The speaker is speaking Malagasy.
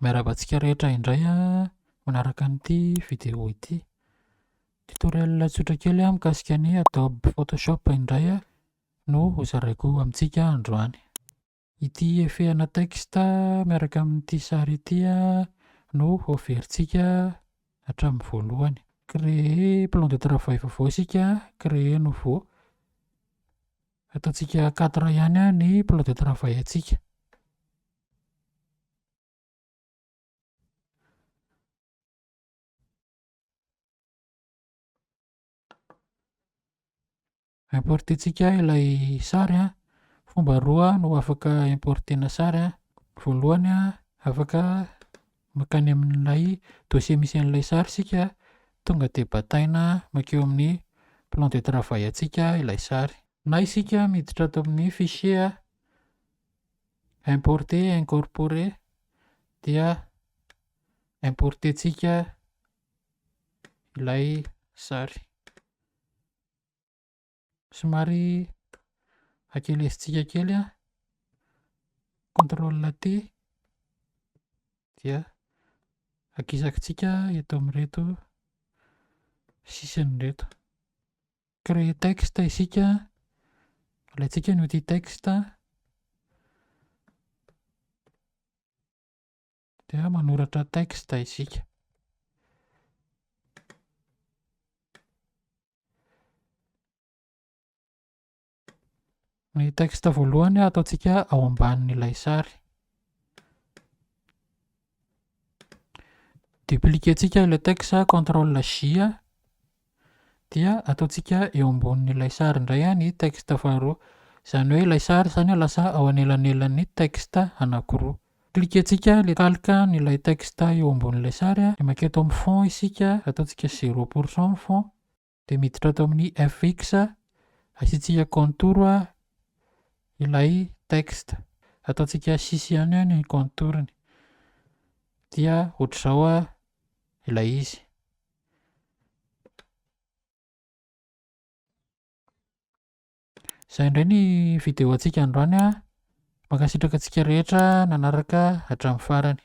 Miarahaba antsika rehetra indray manaraka an'ity vidéo ity. Tutoriel tsotra kely mikasika ny Adobe Photoshop indray no hozaraiko amintsika androany. Ity efehana texte miaraka amin'ity sary ity no hoverentsika hatramin'ny voalohany. Créer plan de travail vaovao isika, créer nouveau. Ataontsika 4 ihany ny plan de travail antsika. Importentsika ilay sary. Fomba roa no afaka importena sary. Voalohany afaka makany amin'ilay dossier misy an'ilay sary isika, tonga dia bataina mankeo amin'ny plan de travail antsika ilay sary. Na isika miditra ato amin'ny fichier importer, incorporer dia importentsika ilay sary. Somary ankelezintsika kely CTRL T dia akisakitsika eto amin'ireto sisiny ireto. Créer texte isika, alaintsika ny outil texte dia manoratra texte isika. Ny texte voalohany ataontsika ao ambanin'ilay sary. Dupliquentsika ilay texte, CTRL J dia ataontsika eo ambonin'ilay sary indray ny texte faharoa. Izany hoe ilay sary izany lasa ao anelanelan'ny texte anankiroa. Klikentsika ilay kalka n'ilay texte eo ambonin'ilay sary dia maketo amin'ny fond isika, ataontsika 0% fond dia miditra ato amin'ny FX, asiantsika contour ilay texte, ataontsika 6 ihany ny contourny dia ohatr'izao ilay izy. Izay indray ny vidéo antsika androany. Mankasitraka antsika rehetra nanaraka hatramin'ny farany.